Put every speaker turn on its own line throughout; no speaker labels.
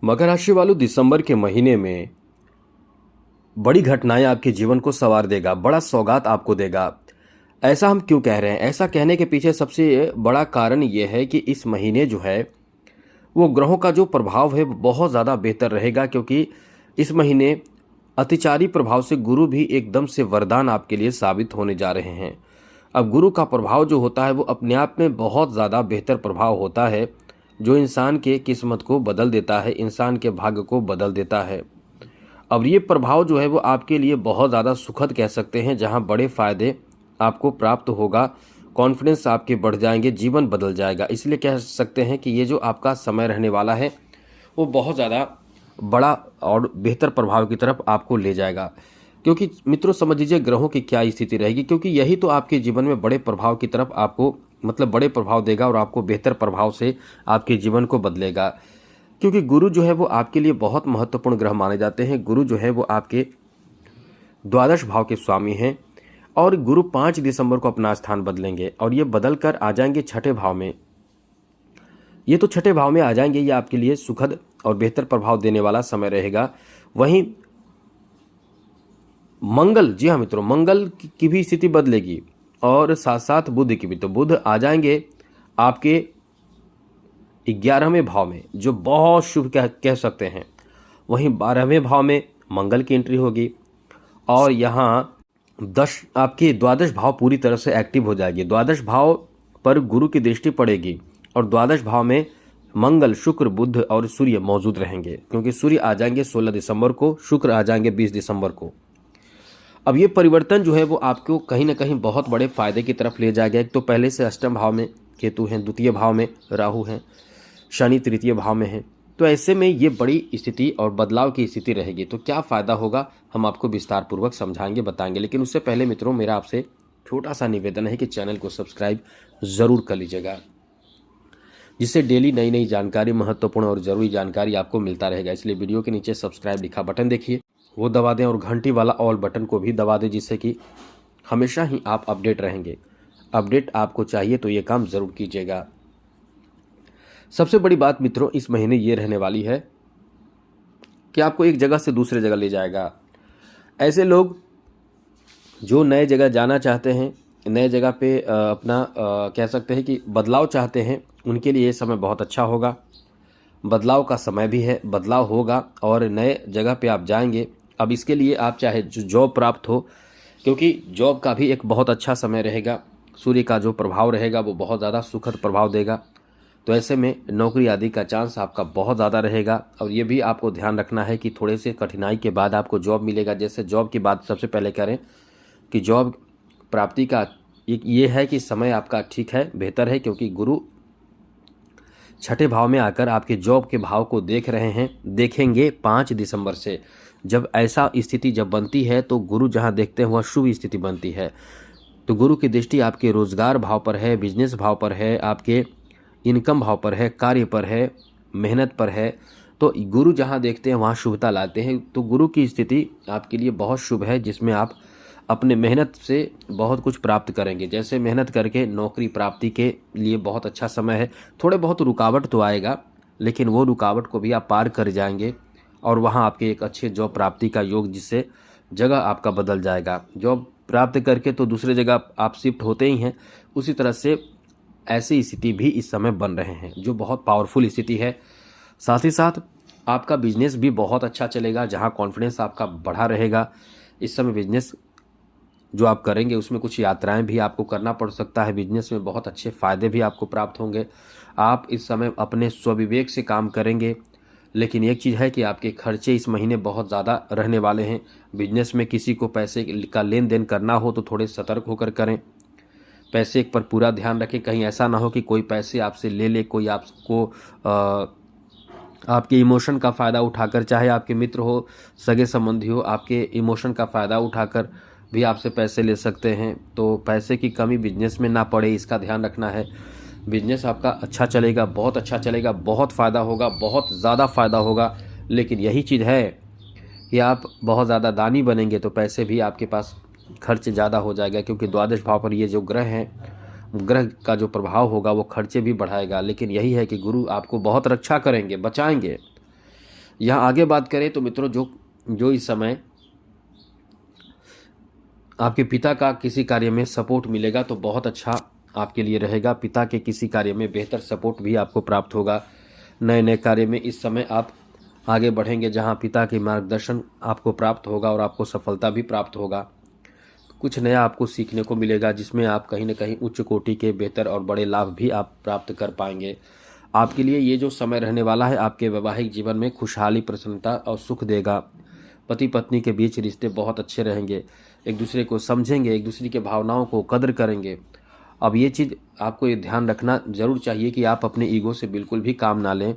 मकर राशि वालों, दिसंबर के महीने में बड़ी घटनाएं आपके जीवन को संवार देगा, बड़ा सौगात आपको देगा। ऐसा हम क्यों कह रहे हैं? ऐसा कहने के पीछे सबसे बड़ा कारण यह है कि इस महीने जो है वो ग्रहों का जो प्रभाव है वो बहुत ज़्यादा बेहतर रहेगा, क्योंकि इस महीने अतिचारी प्रभाव से गुरु भी एकदम से वरदान आपके लिए साबित होने जा रहे हैं। अब गुरु का प्रभाव जो होता है वो अपने आप में बहुत ज़्यादा बेहतर प्रभाव होता है, जो इंसान के किस्मत को बदल देता है, इंसान के भाग्य को बदल देता है। अब ये प्रभाव जो है वो आपके लिए बहुत ज़्यादा सुखद कह सकते हैं, जहाँ बड़े फायदे आपको प्राप्त होगा, कॉन्फिडेंस आपके बढ़ जाएंगे, जीवन बदल जाएगा। इसलिए कह सकते हैं कि ये जो आपका समय रहने वाला है वो बहुत ज़्यादा बड़ा और बेहतर प्रभाव की तरफ आपको ले जाएगा। क्योंकि मित्रों समझ लीजिए ग्रहों की क्या स्थिति रहेगी, क्योंकि यही तो आपके जीवन में बड़े प्रभाव की तरफ आपको बड़े प्रभाव देगा और आपको बेहतर प्रभाव से आपके जीवन को बदलेगा। क्योंकि गुरु जो है वो आपके लिए बहुत महत्वपूर्ण ग्रह माने जाते हैं। गुरु जो है वो आपके द्वादश भाव के स्वामी हैं और गुरु 5 दिसंबर को अपना स्थान बदलेंगे और ये बदल कर आ जाएंगे छठे भाव में। ये तो छठे भाव में आ जाएंगे, ये आपके लिए सुखद और बेहतर प्रभाव देने वाला समय रहेगा। वहीं मंगल, जी हाँ मित्रों, मंगल की भी स्थिति बदलेगी और साथ साथ बुध की भी। तो बुध आ जाएंगे आपके 11वें भाव में, जो बहुत शुभ कह सकते हैं। वहीं 12वें भाव में मंगल की एंट्री होगी और यहाँ आपके द्वादश भाव पूरी तरह से एक्टिव हो जाएगी। द्वादश भाव पर गुरु की दृष्टि पड़ेगी और द्वादश भाव में मंगल, शुक्र, बुध और सूर्य मौजूद रहेंगे, क्योंकि सूर्य आ जाएंगे 16 दिसंबर को, शुक्र आ जाएंगे 20 दिसंबर को। अब ये परिवर्तन जो है वो आपको कहीं ना कहीं बहुत बड़े फायदे की तरफ ले जाएगा। एक तो पहले से अष्टम भाव में केतु हैं, द्वितीय भाव में राहु हैं, शनि तृतीय भाव में है। तो ऐसे में ये बड़ी स्थिति और बदलाव की स्थिति रहेगी। तो क्या फ़ायदा होगा हम आपको विस्तार पूर्वक समझाएंगे, बताएंगे। लेकिन उससे पहले मित्रों मेरा आपसे छोटा सा निवेदन है कि चैनल को सब्सक्राइब ज़रूर कर लीजिएगा, जिससे डेली नई नई जानकारी, महत्वपूर्ण और ज़रूरी जानकारी आपको मिलता रहेगा। इसलिए वीडियो के नीचे सब्सक्राइब लिखा बटन देखिए, वो दबा दें और घंटी वाला ऑल बटन को भी दबा दें, जिससे कि हमेशा ही आप अपडेट रहेंगे। अपडेट आपको चाहिए तो ये काम ज़रूर कीजिएगा। सबसे बड़ी बात मित्रों इस महीने ये रहने वाली है कि आपको एक जगह से दूसरे जगह ले जाएगा। ऐसे लोग जो नए जगह जाना चाहते हैं, नए जगह पे अपना कह सकते हैं कि बदलाव चाहते हैं, उनके लिए ये समय बहुत अच्छा होगा। बदलाव का समय भी है, बदलाव होगा और नए जगह पे आप जाएंगे। अब इसके लिए आप चाहे जो जॉब प्राप्त हो, क्योंकि जॉब का भी एक बहुत अच्छा समय रहेगा। सूर्य का जो प्रभाव रहेगा वो बहुत ज़्यादा सुखद प्रभाव देगा। तो ऐसे में नौकरी आदि का चांस आपका बहुत ज़्यादा रहेगा। और ये भी आपको ध्यान रखना है कि थोड़े से कठिनाई के बाद आपको जॉब मिलेगा। जैसे जॉब की बात सबसे पहले करें कि जॉब प्राप्ति का ये है कि समय आपका ठीक है, बेहतर है, क्योंकि गुरु छठे भाव में आकर आपके जॉब के भाव को देख रहे हैं, देखेंगे 5 दिसंबर से। जब ऐसा स्थिति जब बनती है तो गुरु जहाँ देखते हैं वह शुभ स्थिति बनती है। तो गुरु की दृष्टि आपके रोजगार भाव पर है, बिजनेस भाव पर है, आपके इनकम भाव पर है, कार्य पर है, मेहनत पर है। तो गुरु जहाँ देखते हैं वहाँ शुभता लाते हैं। तो गुरु की स्थिति आपके लिए बहुत शुभ है, जिसमें आप अपने मेहनत से बहुत कुछ प्राप्त करेंगे। जैसे मेहनत करके नौकरी प्राप्ति के लिए बहुत अच्छा समय है। थोड़े बहुत रुकावट तो आएगा, लेकिन वो रुकावट को भी आप पार कर जाएंगे और वहाँ आपके एक अच्छे जॉब प्राप्ति का योग, जिससे जगह आपका बदल जाएगा। जॉब प्राप्त करके तो दूसरे जगह आप शिफ्ट होते ही हैं, उसी तरह से ऐसी स्थिति भी इस समय बन रहे हैं, जो बहुत पावरफुल स्थिति है। साथ ही साथ आपका बिजनेस भी बहुत अच्छा चलेगा, जहां कॉन्फिडेंस आपका बढ़ा रहेगा। इस समय बिजनेस जो आप करेंगे उसमें कुछ यात्राएं भी आपको करना पड़ सकता है। बिजनेस में बहुत अच्छे फ़ायदे भी आपको प्राप्त होंगे। आप इस समय अपने स्वविवेक से काम करेंगे। लेकिन एक चीज़ है कि आपके खर्चे इस महीने बहुत ज़्यादा रहने वाले हैं। बिजनेस में किसी को पैसे का लेन देन करना हो तो थोड़े सतर्क होकर करें। पैसे पर पूरा ध्यान रखें, कहीं ऐसा ना हो कि कोई पैसे आपसे ले ले, कोई आपको आपके इमोशन का फ़ायदा उठाकर, चाहे आपके मित्र हो, सगे संबंधी हो, आपके इमोशन का फ़ायदा उठाकर भी आपसे पैसे ले सकते हैं। तो पैसे की कमी बिजनेस में ना पड़े, इसका ध्यान रखना है। बिजनेस आपका अच्छा चलेगा, बहुत अच्छा चलेगा, बहुत फ़ायदा होगा, बहुत ज़्यादा फ़ायदा होगा। लेकिन यही चीज़ है कि आप बहुत ज़्यादा दानी बनेंगे तो पैसे भी आपके पास खर्च ज़्यादा हो जाएगा, क्योंकि द्वादश भाव पर ये जो ग्रह हैं, ग्रह का जो प्रभाव होगा वो खर्चे भी बढ़ाएगा। लेकिन यही है कि गुरु आपको बहुत रक्षा करेंगे, बचाएंगे। यहाँ आगे बात करें तो मित्रों जो जो इस समय आपके पिता का किसी कार्य में सपोर्ट मिलेगा तो बहुत अच्छा आपके लिए रहेगा। पिता के किसी कार्य में बेहतर सपोर्ट भी आपको प्राप्त होगा। नए नए कार्य में इस समय आप आगे बढ़ेंगे जहां पिता के मार्गदर्शन आपको प्राप्त होगा और आपको सफलता भी प्राप्त होगा। कुछ नया आपको सीखने को मिलेगा जिसमें आप कहीं ना कहीं उच्च कोटि के बेहतर और बड़े लाभ भी आप प्राप्त कर पाएंगे। आपके लिए ये जो समय रहने वाला है आपके वैवाहिक जीवन में खुशहाली, प्रसन्नता और सुख देगा। पति पत्नी के बीच रिश्ते बहुत अच्छे रहेंगे, एक दूसरे को समझेंगे, एक दूसरे के भावनाओं को कदर करेंगे। अब ये चीज़ आपको ये ध्यान रखना ज़रूर चाहिए कि आप अपने ईगो से बिल्कुल भी काम ना लें।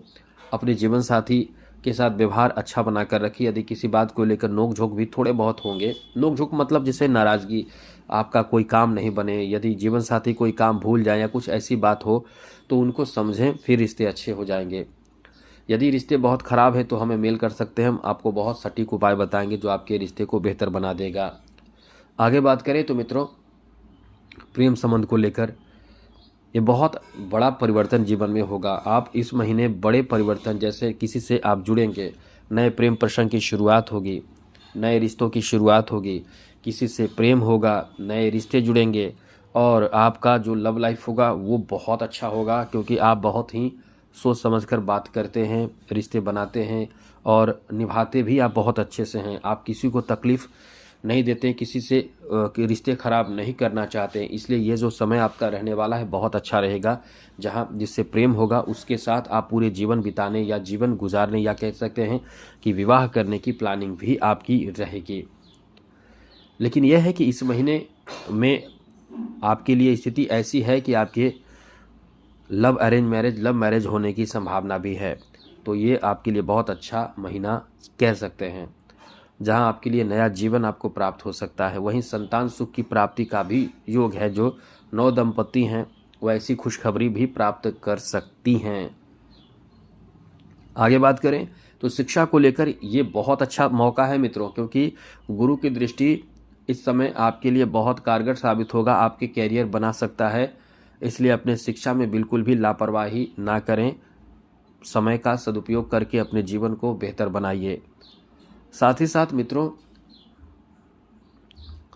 अपने जीवन साथी के साथ व्यवहार अच्छा बनाकर रखिए। यदि किसी बात को लेकर नोक झोंक भी थोड़े बहुत होंगे, नोक झोंक मतलब जैसे नाराज़गी, आपका कोई काम नहीं बने, यदि जीवन साथी कोई काम भूल जाए या कुछ ऐसी बात हो तो उनको समझें, फिर रिश्ते अच्छे हो जाएंगे। यदि रिश्ते बहुत ख़राब हैं तो हमें मेल कर सकते हैं, हम आपको बहुत सटीक उपाय बताएंगे जो आपके रिश्ते को बेहतर बना देगा। आगे बात करें तो मित्रों प्रेम संबंध को लेकर ये बहुत बड़ा परिवर्तन जीवन में होगा। आप इस महीने बड़े परिवर्तन, जैसे किसी से आप जुड़ेंगे, नए प्रेम प्रसंग की शुरुआत होगी, नए रिश्तों की शुरुआत होगी, किसी से प्रेम होगा, नए रिश्ते जुड़ेंगे और आपका जो लव लाइफ होगा वो बहुत अच्छा होगा क्योंकि आप बहुत ही सोच समझकर बात करते हैं, रिश्ते बनाते हैं और निभाते भी आप बहुत अच्छे से हैं। आप किसी को तकलीफ़ नहीं देते, किसी से रिश्ते ख़राब नहीं करना चाहते, इसलिए ये जो समय आपका रहने वाला है बहुत अच्छा रहेगा। जहाँ जिससे प्रेम होगा उसके साथ आप पूरे जीवन बिताने या जीवन गुजारने या कह सकते हैं कि विवाह करने की प्लानिंग भी आपकी रहेगी। लेकिन यह है कि इस महीने में आपके लिए स्थिति ऐसी है कि आपके लव मैरिज होने की संभावना भी है। तो ये आपके लिए बहुत अच्छा महीना कह सकते हैं, जहां आपके लिए नया जीवन आपको प्राप्त हो सकता है। वहीं संतान सुख की प्राप्ति का भी योग है। जो नव दंपति हैं वह ऐसी खुशखबरी भी प्राप्त कर सकती हैं। आगे बात करें तो शिक्षा को लेकर ये बहुत अच्छा मौका है मित्रों, क्योंकि गुरु की दृष्टि इस समय आपके लिए बहुत कारगर साबित होगा, आपके कैरियर बना सकता है। इसलिए अपने शिक्षा में बिल्कुल भी लापरवाही ना करें, समय का सदुपयोग करके अपने जीवन को बेहतर बनाइए। साथ ही साथ मित्रों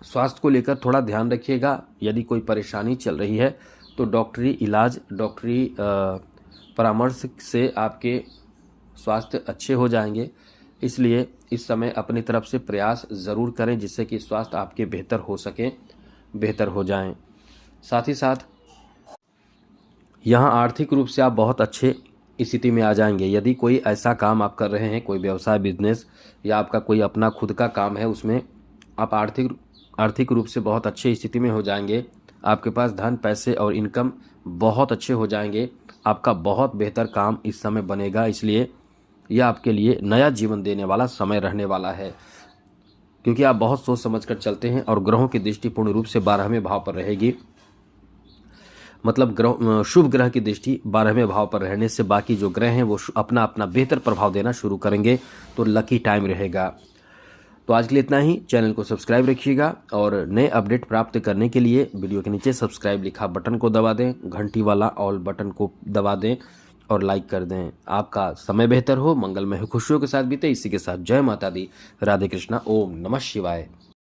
स्वास्थ्य को लेकर थोड़ा ध्यान रखिएगा। यदि कोई परेशानी चल रही है तो डॉक्टरी इलाज, डॉक्टरी परामर्श से आपके स्वास्थ्य अच्छे हो जाएंगे। इसलिए इस समय अपनी तरफ से प्रयास ज़रूर करें जिससे कि स्वास्थ्य आपके बेहतर हो सके, बेहतर हो जाएं। साथ ही साथ यहाँ आर्थिक रूप से आप बहुत अच्छे स्थिति में आ जाएंगे। यदि कोई ऐसा काम आप कर रहे हैं, कोई व्यवसाय, बिजनेस या आपका कोई अपना खुद का काम है, उसमें आप आर्थिक रूप से बहुत अच्छे स्थिति में हो जाएंगे। आपके पास धन, पैसे और इनकम बहुत अच्छे हो जाएंगे। आपका बहुत बेहतर काम इस समय बनेगा। इसलिए यह आपके लिए नया जीवन देने वाला समय रहने वाला है, क्योंकि आप बहुत सोच समझकर चलते हैं और ग्रहों की दृष्टि पूर्ण रूप से 12वें भाव पर रहेगी। मतलब शुभ ग्रह की दृष्टि 12वें भाव पर रहने से बाकी जो ग्रह हैं वो अपना अपना बेहतर प्रभाव देना शुरू करेंगे, तो लकी टाइम रहेगा। तो आज के लिए इतना ही। चैनल को सब्सक्राइब रखिएगा और नए अपडेट प्राप्त करने के लिए वीडियो के नीचे सब्सक्राइब लिखा बटन को दबा दें, घंटी वाला ऑल बटन को दबा दें और लाइक कर दें। आपका समय बेहतर हो, मंगलमय हो, खुशियों के साथ बीते। इसी के साथ जय माता दी, राधे कृष्णा, ओम नमः शिवाय।